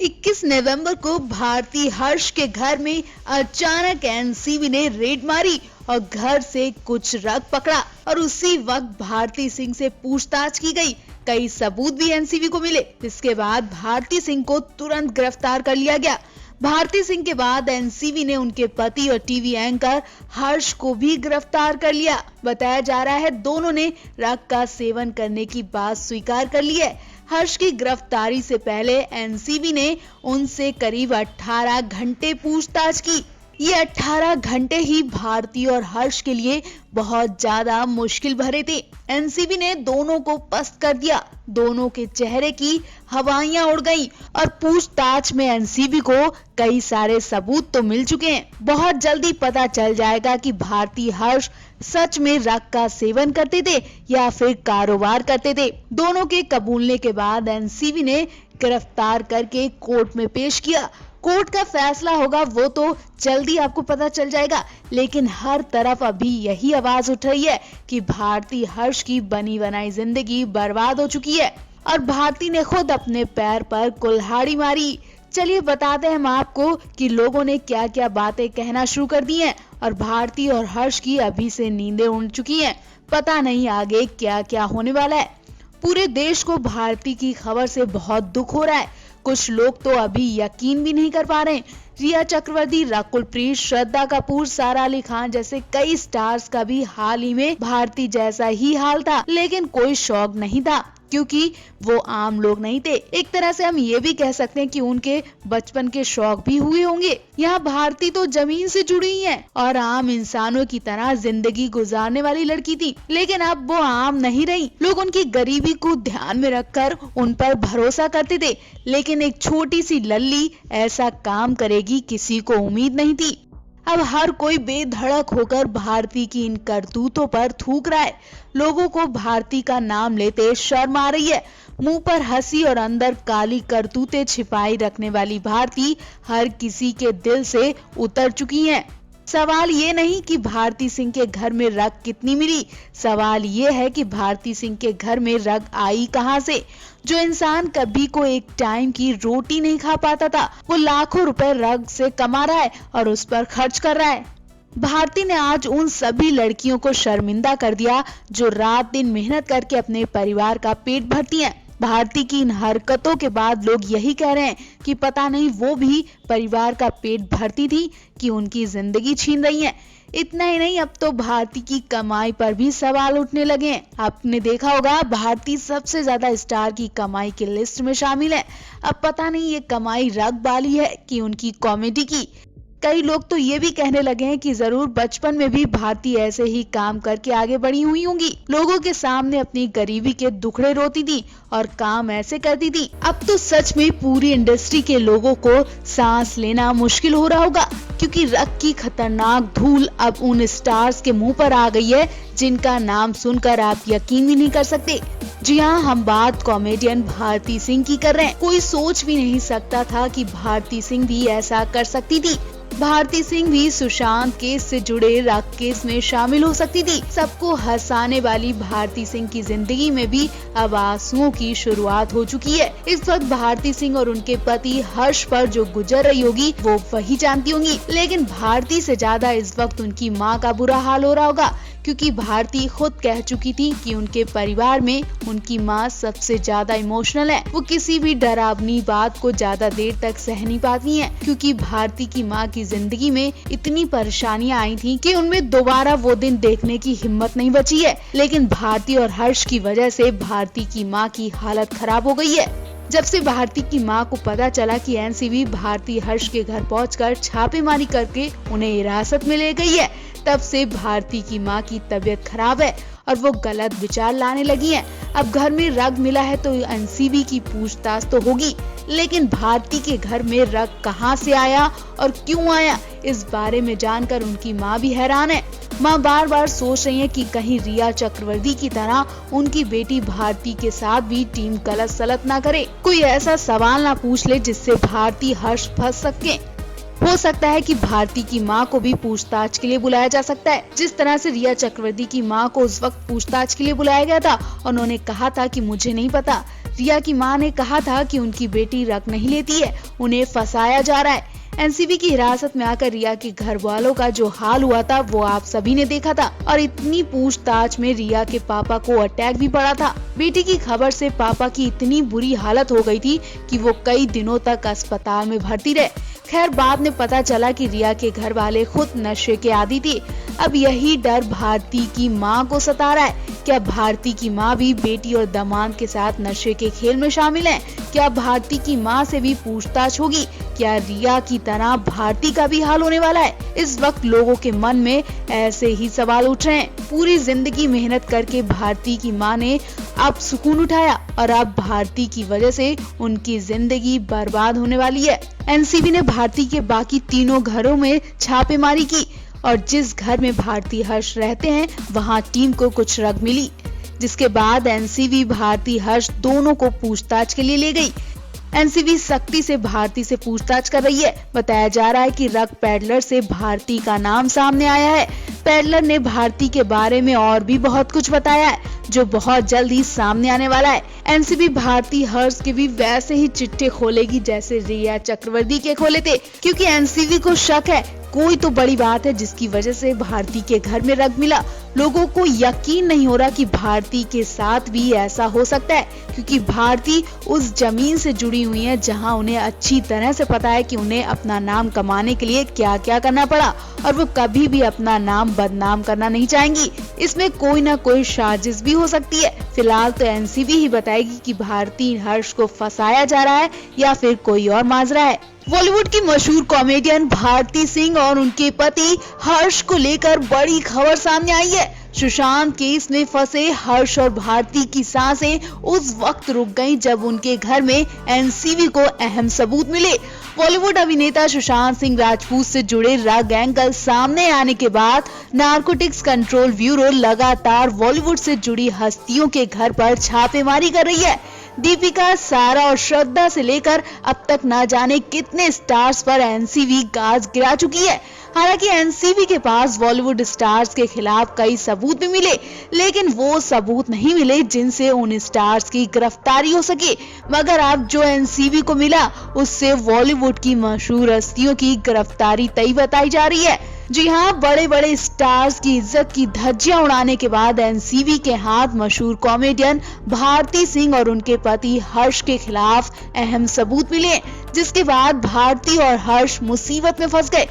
21 नवंबर को भारती हर्ष के घर में अचानक एनसीबी ने रेड मारी और घर से कुछ रग पकड़ा और उसी वक्त भारती सिंह से पूछताछ की गई। कई सबूत भी एनसीबी को मिले। इसके बाद भारती सिंह को तुरंत गिरफ्तार कर लिया गया। भारती सिंह के बाद एनसीबी ने उनके पति और टीवी एंकर हर्ष को भी गिरफ्तार कर लिया। बताया जा रहा है दोनों ने रग का सेवन करने की बात स्वीकार कर ली है। हर्ष की गिरफ्तारी से पहले एनसीबी ने उनसे करीब 18 घंटे पूछताछ की। ये 18 घंटे ही भारती और हर्ष के लिए बहुत ज्यादा मुश्किल भरे थे। एनसीबी ने दोनों को पस्त कर दिया। दोनों के चेहरे की हवाइयां उड़ गईं और पूछताछ में एनसीबी को कई सारे सबूत तो मिल चुके हैं। बहुत जल्दी पता चल जाएगा कि भारती हर्ष सच में रग का सेवन करते थे या फिर कारोबार करते थे। दोनों के कबूलने के बाद एनसीबी ने गिरफ्तार करके कोर्ट में पेश किया। कोर्ट का फैसला होगा वो तो जल्दी आपको पता चल जाएगा, लेकिन हर तरफ अभी यही आवाज उठ रही है कि भारती हर्ष की बनी बनाई जिंदगी बर्बाद हो चुकी है और भारती ने खुद अपने पैर पर कुल्हाड़ी मारी। चलिए बताते हैं हम आपको कि लोगों ने क्या क्या बातें कहना शुरू कर दी हैं और भारती और हर्ष की अभी से नींदें उड़ चुकी हैं। पता नहीं आगे क्या क्या होने वाला है। पूरे देश को भारती की खबर से बहुत दुख हो रहा है। कुछ लोग तो अभी यकीन भी नहीं कर पा रहे। रिया चक्रवर्ती, रकुल प्रीत, श्रद्धा कपूर, सारा अली खान जैसे कई स्टार्स का भी हाल ही में भारती जैसा ही हाल था, लेकिन कोई शौक नहीं था क्योंकि वो आम लोग नहीं थे। एक तरह से हम ये भी कह सकते हैं कि उनके बचपन के शौक भी हुए होंगे। यहाँ भारती तो जमीन से जुड़ी है और आम इंसानों की तरह जिंदगी गुजारने वाली लड़की थी, लेकिन अब वो आम नहीं रही। लोग उनकी गरीबी को ध्यान में रखकर उन पर भरोसा करते थे, लेकिन एक छोटी सी लल्ली ऐसा काम करेगी किसी को उम्मीद नहीं थी। अब हर कोई बेधड़क होकर भारती की इन करतूतों पर थूक रहा है। लोगों को भारती का नाम लेते शर्म आ रही है। मुंह पर हंसी और अंदर काली करतूतें छिपाई रखने वाली भारती हर किसी के दिल से उतर चुकी हैं। सवाल ये नहीं कि भारती सिंह के घर में रग कितनी मिली, सवाल ये है कि भारती सिंह के घर में रग आई कहां से। जो इंसान कभी को एक टाइम की रोटी नहीं खा पाता था, वो लाखों रुपए रग से कमा रहा है और उस पर खर्च कर रहा है। भारती ने आज उन सभी लड़कियों को शर्मिंदा कर दिया जो रात दिन मेहनत करके अपने परिवार का पेट भरती हैं। भारती की इन हरकतों के बाद लोग यही कह रहे हैं कि पता नहीं वो भी परिवार का पेट भरती थी कि उनकी जिंदगी छीन रही है। इतना ही नहीं, अब तो भारती की कमाई पर भी सवाल उठने लगे हैं। आपने देखा होगा भारती सबसे ज्यादा स्टार की कमाई की लिस्ट में शामिल है। अब पता नहीं ये कमाई रग वाली है कि उनकी कॉमेडी की। कई लोग तो ये भी कहने लगे हैं कि जरूर बचपन में भी भारती ऐसे ही काम करके आगे बढ़ी हुई होंगी। लोगों के सामने अपनी गरीबी के दुखड़े रोती थी और काम ऐसे करती थी। अब तो सच में पूरी इंडस्ट्री के लोगों को सांस लेना मुश्किल हो रहा होगा, क्योंकि रग की खतरनाक धूल अब उन स्टार्स के मुंह पर आ गई है जिनका नाम सुनकर आप यकीन भी नहीं कर सकते। जी हाँ, हम बात कॉमेडियन भारती सिंह की कर रहे हैं। कोई सोच भी नहीं सकता था कि भारती सिंह भी ऐसा कर सकती थी। भारती सिंह भी सुशांत केस से जुड़े रग केस में शामिल हो सकती थी। सबको हंसाने वाली भारती सिंह की जिंदगी में भी अब आंसुओं की शुरुआत हो चुकी है। इस वक्त भारती सिंह और उनके पति हर्ष पर जो गुजर रही होगी वो वही जानती होंगी, लेकिन भारती से ज्यादा इस वक्त उनकी माँ का बुरा हाल हो रहा होगा, क्योंकि भारती खुद कह चुकी थी कि उनके परिवार में उनकी माँ सबसे ज्यादा इमोशनल है। वो किसी भी डरावनी बात को ज्यादा देर तक सह नहीं पाती हैं, क्योंकि भारती की माँ की जिंदगी में इतनी परेशानियां आई थी कि उनमें दोबारा वो दिन देखने की हिम्मत नहीं बची है। लेकिन भारती और हर्ष की वजह से भारती की माँ की हालत खराब हो गई है। जब से भारती की माँ को पता चला कि एनसीबी भारती हर्ष के घर पहुंचकर छापेमारी करके उन्हें हिरासत में ले गई है, तब से भारती की माँ की तबीयत खराब है और वो गलत विचार लाने लगी हैं। अब घर में रग मिला है तो एनसीबी की पूछताछ तो होगी, लेकिन भारती के घर में रग कहां से आया और क्यों आया, इस बारे में जानकर उनकी माँ भी हैरान है। माँ बार बार सोच रही है कि कहीं रिया चक्रवर्ती की तरह उनकी बेटी भारती के साथ भी टीम गलत सलत ना करे, कोई ऐसा सवाल ना पूछ ले जिससे भारती हर्ष फंस सके। हो सकता है कि भारती की मां को भी पूछताछ के लिए बुलाया जा सकता है, जिस तरह से रिया चक्रवर्ती की मां को उस वक्त पूछताछ के लिए बुलाया गया था। उन्होंने कहा था कि मुझे नहीं पता, रिया की मां ने कहा था कि उनकी बेटी रग नहीं लेती है, उन्हें फंसाया जा रहा है। एनसीबी की हिरासत में आकर रिया के घर वालों का जो हाल हुआ था वो आप सभी ने देखा था और इतनी पूछताछ में रिया के पापा को अटैक भी पड़ा था। बेटी की खबर से पापा की इतनी बुरी हालत हो गई थी कि वो कई दिनों तक अस्पताल में भर्ती रहे। खैर बाद में पता चला कि रिया के घर वाले खुद नशे के आदी थे। अब यही डर भारती की मां को सता रहा है। क्या भारती की मां भी बेटी और दामाद के साथ नशे के खेल में शामिल है? क्या भारती की मां से भी पूछताछ होगी? क्या रिया की तरह भारती का भी हाल होने वाला है? इस वक्त लोगों के मन में ऐसे ही सवाल उठ रहे हैं। पूरी जिंदगी मेहनत करके भारती की मां ने अब सुकून उठाया और अब भारती की वजह से उनकी जिंदगी बर्बाद होने वाली है। एनसीबी ने भारती के बाकी तीनों घरों में छापेमारी की और जिस घर में भारती हर्ष रहते हैं वहां टीम को कुछ रग मिली, जिसके बाद एनसीबी भारती हर्ष दोनों को पूछताछ के लिए ले गई। एनसीबी सख्ती से भारती से पूछताछ कर रही है। बताया जा रहा है कि रग पैडलर से भारती का नाम सामने आया है। पैडलर ने भारती के बारे में और भी बहुत कुछ बताया है जो बहुत जल्द ही सामने आने वाला है। एनसीबी भारती हर्ष के भी वैसे ही चिट्ठे खोलेगी जैसे रिया चक्रवर्ती के खोले थे, क्योंकि एनसीबी को शक है कोई तो बड़ी बात है जिसकी वजह से भारती के घर में रग मिला। लोगों को यकीन नहीं हो रहा कि भारती के साथ भी ऐसा हो सकता है, क्योंकि भारती उस जमीन से जुड़ी हुई है जहां उन्हें अच्छी तरह से पता है कि उन्हें अपना नाम कमाने के लिए क्या क्या करना पड़ा और वो कभी भी अपना नाम बदनाम करना नहीं चाहेंगी। इसमें कोई ना कोई साजिश भी हो सकती है। फिलहाल तो एनसीबी ही बताएगी कि भारती हर्ष को फंसाया जा रहा है या फिर कोई और माजरा है। बॉलीवुड की मशहूर कॉमेडियन भारती सिंह और उनके पति हर्ष को लेकर बड़ी खबर सामने आई है। सुशांत केस में फंसे हर्ष और भारती की सांसें उस वक्त रुक गईं जब उनके घर में एनसीबी को अहम सबूत मिले। बॉलीवुड अभिनेता सुशांत सिंह राजपूत से जुड़े रग एंगल सामने आने के बाद नारकोटिक्स कंट्रोल ब्यूरो लगातार बॉलीवुड से जुड़ी हस्तियों के घर पर छापेमारी कर रही है। दीपिका, सारा और श्रद्धा से लेकर अब तक न जाने कितने स्टार्स पर एनसीबी गाज गिरा चुकी है। हालांकि एनसीबी के पास बॉलीवुड स्टार्स के खिलाफ कई सबूत भी मिले, लेकिन वो सबूत नहीं मिले जिनसे उन स्टार्स की गिरफ्तारी हो सके। मगर अब जो एनसीबी को मिला उससे बॉलीवुड की मशहूर हस्तियों की गिरफ्तारी तय बताई जा रही है। जी हाँ, बड़े बड़े स्टार्स की इज्जत की धज्जियां उड़ाने के बाद एनसीबी के हाथ मशहूर कॉमेडियन भारती सिंह और उनके पति हर्ष के खिलाफ अहम सबूत मिले, जिसके बाद भारती और हर्ष मुसीबत में फंस गए।